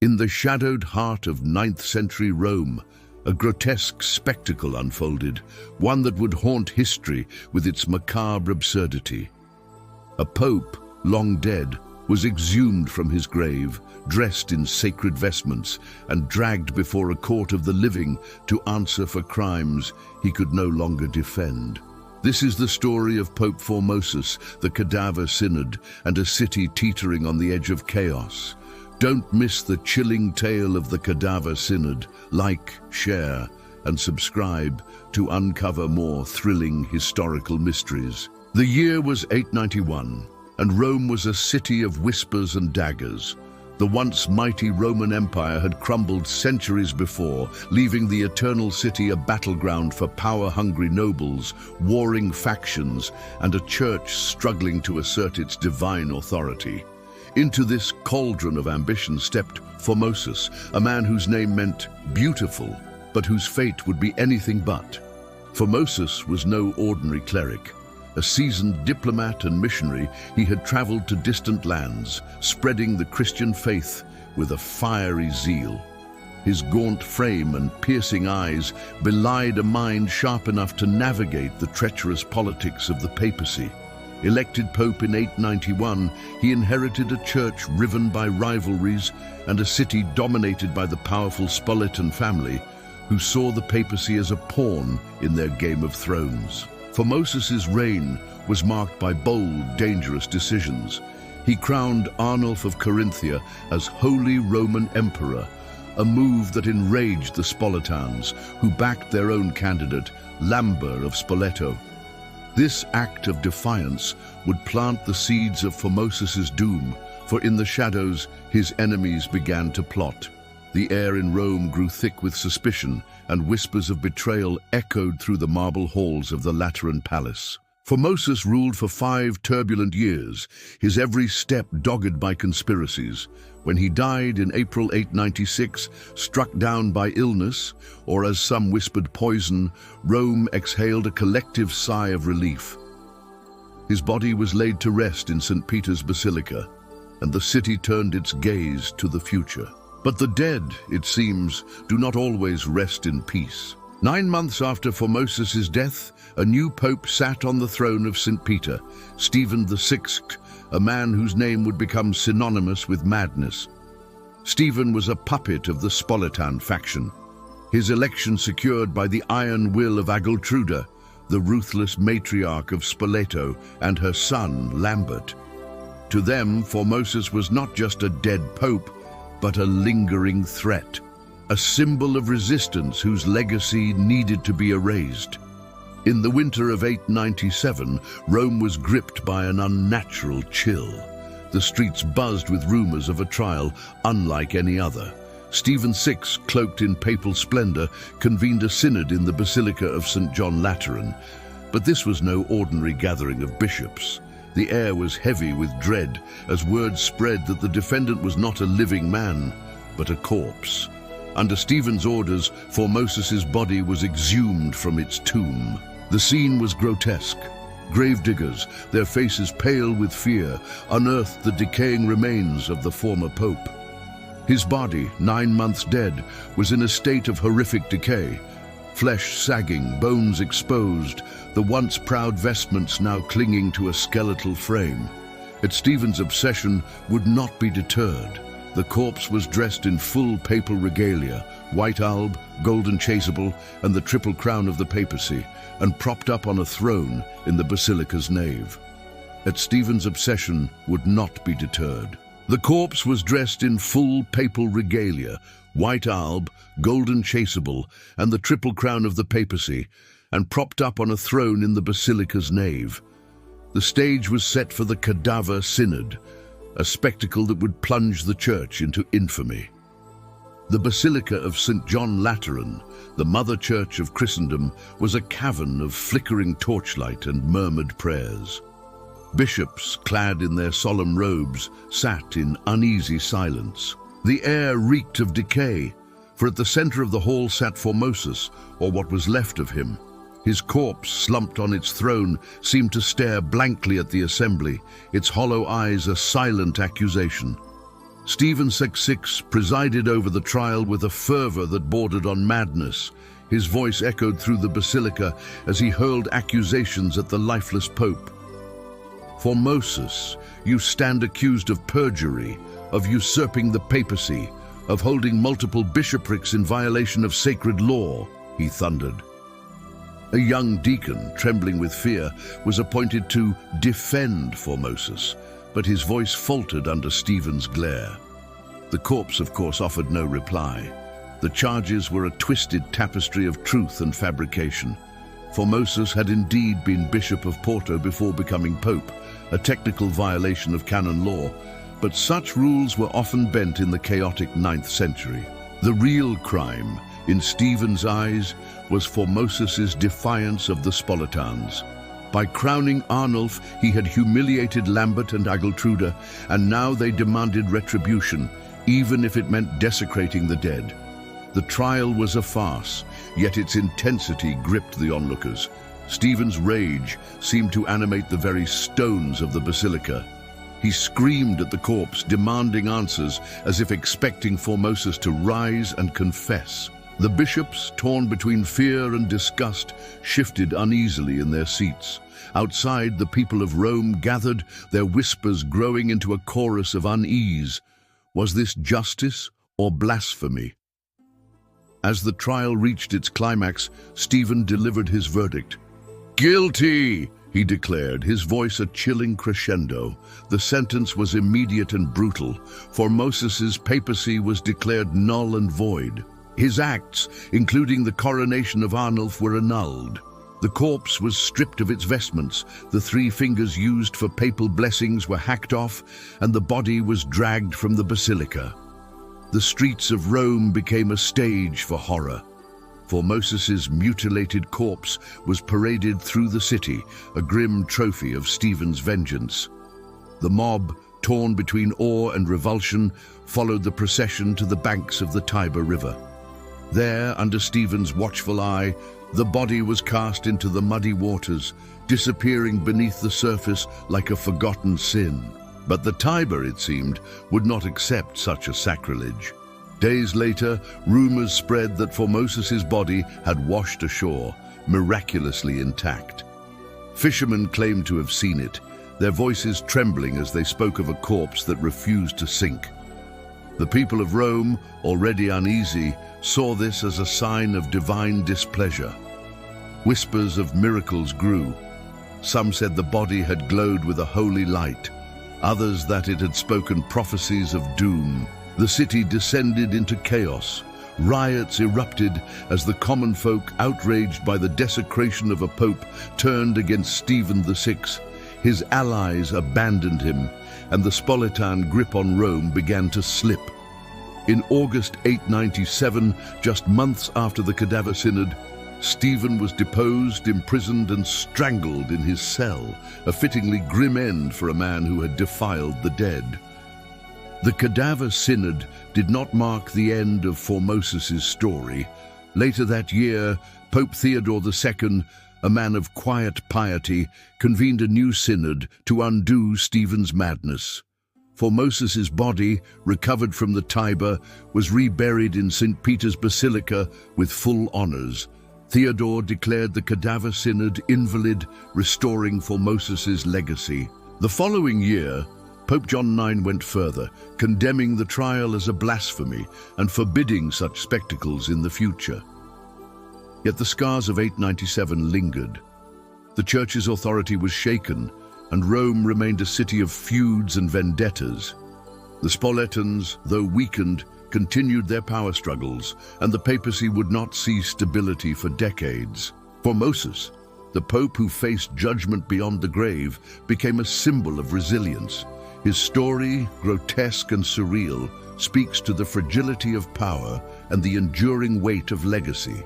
In the shadowed heart of 9th century Rome, a grotesque spectacle unfolded, one that would haunt history with its macabre absurdity. A pope, long dead, was exhumed from his grave, dressed in sacred vestments, and dragged before a court of the living to answer for crimes he could no longer defend. This is the story of Pope Formosus, the Cadaver Synod, and a city teetering on the edge of chaos. Don't miss the chilling tale of the Cadaver Synod. Like, share, and subscribe to uncover more thrilling historical mysteries. The year was 891, and Rome was a city of whispers and daggers. The once mighty Roman Empire had crumbled centuries before, leaving the Eternal City a battleground for power-hungry nobles, warring factions, and a church struggling to assert its divine authority. Into this cauldron of ambition stepped Formosus, a man whose name meant beautiful, but whose fate would be anything but. Formosus was no ordinary cleric. A seasoned diplomat and missionary, he had traveled to distant lands, spreading the Christian faith with a fiery zeal. His gaunt frame and piercing eyes belied a mind sharp enough to navigate the treacherous politics of the papacy. Elected Pope in 891, he inherited a church riven by rivalries and a city dominated by the powerful Spoletan family, who saw the papacy as a pawn in their Game of Thrones. Formosus's reign was marked by bold, dangerous decisions. He crowned Arnulf of Carinthia as Holy Roman Emperor, a move that enraged the Spoletans, who backed their own candidate, Lambert of Spoleto. This act of defiance would plant the seeds of Formosus's doom, for in the shadows his enemies began to plot. The air in Rome grew thick with suspicion, and whispers of betrayal echoed through the marble halls of the Lateran Palace. Formosus ruled for 5 turbulent years, his every step dogged by conspiracies. When he died in April 896, struck down by illness, or as some whispered poison, Rome exhaled a collective sigh of relief. His body was laid to rest in St. Peter's Basilica, and the city turned its gaze to the future. But the dead, it seems, do not always rest in peace. 9 months after Formosus's death, a new pope sat on the throne of St. Peter, Stephen VI, a man whose name would become synonymous with madness. Stephen was a puppet of the Spoletan faction, his election secured by the iron will of Agiltruda, the ruthless matriarch of Spoleto, and her son, Lambert. To them, Formosus was not just a dead pope, but a lingering threat, a symbol of resistance whose legacy needed to be erased. In the winter of 897, Rome was gripped by an unnatural chill. The streets buzzed with rumors of a trial unlike any other. Stephen VI, cloaked in papal splendor, convened a synod in the Basilica of St. John Lateran. But this was no ordinary gathering of bishops. The air was heavy with dread as word spread that the defendant was not a living man, but a corpse. Under Stephen's orders, Formosus's body was exhumed from its tomb. The scene was grotesque. Gravediggers, their faces pale with fear, unearthed the decaying remains of the former pope. His body, 9 months dead, was in a state of horrific decay. Flesh sagging, bones exposed, the once proud vestments now clinging to a skeletal frame. Yet Stephen's obsession would not be deterred. The corpse was dressed in full papal regalia, white alb, golden chasuble, and the triple crown of the papacy, and propped up on a throne in the basilica's nave. Yet Stephen's obsession would not be deterred. The corpse was dressed in full papal regalia, white alb, golden chasuble, and the triple crown of the papacy, and propped up on a throne in the basilica's nave. The stage was set for the Cadaver Synod, a spectacle that would plunge the church into infamy. The Basilica of St. John Lateran, the mother church of Christendom, was a cavern of flickering torchlight and murmured prayers. Bishops, clad in their solemn robes, sat in uneasy silence. The air reeked of decay, for at the center of the hall sat Formosus, or what was left of him. His corpse, slumped on its throne, seemed to stare blankly at the assembly, its hollow eyes a silent accusation. Stephen VI presided over the trial with a fervor that bordered on madness. His voice echoed through the basilica as he hurled accusations at the lifeless pope. "Formosus, you stand accused of perjury, of usurping the papacy, of holding multiple bishoprics in violation of sacred law," he thundered. A young deacon, trembling with fear, was appointed to defend Formosus, but his voice faltered under Stephen's glare. The corpse, of course, offered no reply. The charges were a twisted tapestry of truth and fabrication. Formosus had indeed been Bishop of Porto before becoming Pope, a technical violation of canon law, but such rules were often bent in the chaotic 9th century. The real crime, in Stephen's eyes, was Formosus's defiance of the Spolitans. By crowning Arnulf, he had humiliated Lambert and Agiltruda, and now they demanded retribution, even if it meant desecrating the dead. The trial was a farce, yet its intensity gripped the onlookers. Stephen's rage seemed to animate the very stones of the basilica. He screamed at the corpse, demanding answers, as if expecting Formosus to rise and confess. The bishops, torn between fear and disgust, shifted uneasily in their seats. Outside, the people of Rome gathered, their whispers growing into a chorus of unease. Was this justice or blasphemy? As the trial reached its climax, Stephen delivered his verdict. "Guilty!" he declared, his voice a chilling crescendo. The sentence was immediate and brutal. Formosus's papacy was declared null and void. His acts, including the coronation of Arnulf, were annulled. The corpse was stripped of its vestments, the 3 fingers used for papal blessings were hacked off, and the body was dragged from the basilica. The streets of Rome became a stage for horror. Formosus's mutilated corpse was paraded through the city, a grim trophy of Stephen's vengeance. The mob, torn between awe and revulsion, followed the procession to the banks of the Tiber River. There, under Stephen's watchful eye, the body was cast into the muddy waters, disappearing beneath the surface like a forgotten sin. But the Tiber, it seemed, would not accept such a sacrilege. Days later, rumors spread that Formosus's body had washed ashore, miraculously intact. Fishermen claimed to have seen it, their voices trembling as they spoke of a corpse that refused to sink. The people of Rome, already uneasy, saw this as a sign of divine displeasure. Whispers of miracles grew. Some said the body had glowed with a holy light, others that it had spoken prophecies of doom. The city descended into chaos. Riots erupted as the common folk, outraged by the desecration of a pope, turned against Stephen VI. His allies abandoned him, and the Spolitan grip on Rome began to slip. In August 897, just months after the Cadaver Synod, Stephen was deposed, imprisoned, and strangled in his cell, a fittingly grim end for a man who had defiled the dead. The Cadaver Synod did not mark the end of Formosus's story. Later that year, Pope Theodore II, a man of quiet piety, convened a new synod to undo Stephen's madness. Formosus's body, recovered from the Tiber, was reburied in St. Peter's Basilica with full honors. Theodore declared the Cadaver Synod invalid, restoring Formosus's legacy. The following year, Pope John IX went further, condemning the trial as a blasphemy and forbidding such spectacles in the future. Yet the scars of 897 lingered. The Church's authority was shaken, and Rome remained a city of feuds and vendettas. The Spolitans, though weakened, continued their power struggles, and the papacy would not see stability for decades. Formosus, the pope who faced judgment beyond the grave, became a symbol of resilience. His story, grotesque and surreal, speaks to the fragility of power and the enduring weight of legacy.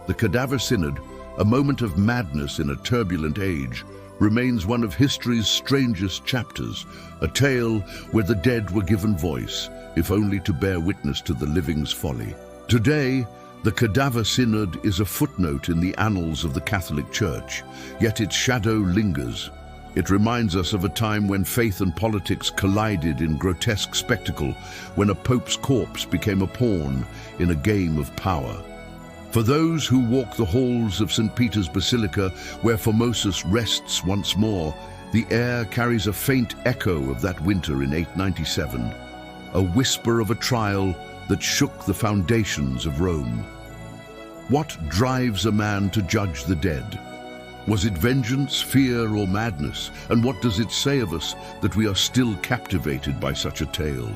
The Cadaver Synod, a moment of madness in a turbulent age, remains one of history's strangest chapters, a tale where the dead were given voice, if only to bear witness to the living's folly. Today, the Cadaver Synod is a footnote in the annals of the Catholic Church, yet its shadow lingers. It reminds us of a time when faith and politics collided in grotesque spectacle, when a pope's corpse became a pawn in a game of power. For those who walk the halls of St. Peter's Basilica, where Formosus rests once more, the air carries a faint echo of that winter in 897, a whisper of a trial that shook the foundations of Rome. What drives a man to judge the dead? Was it vengeance, fear, or madness? And what does it say of us that we are still captivated by such a tale?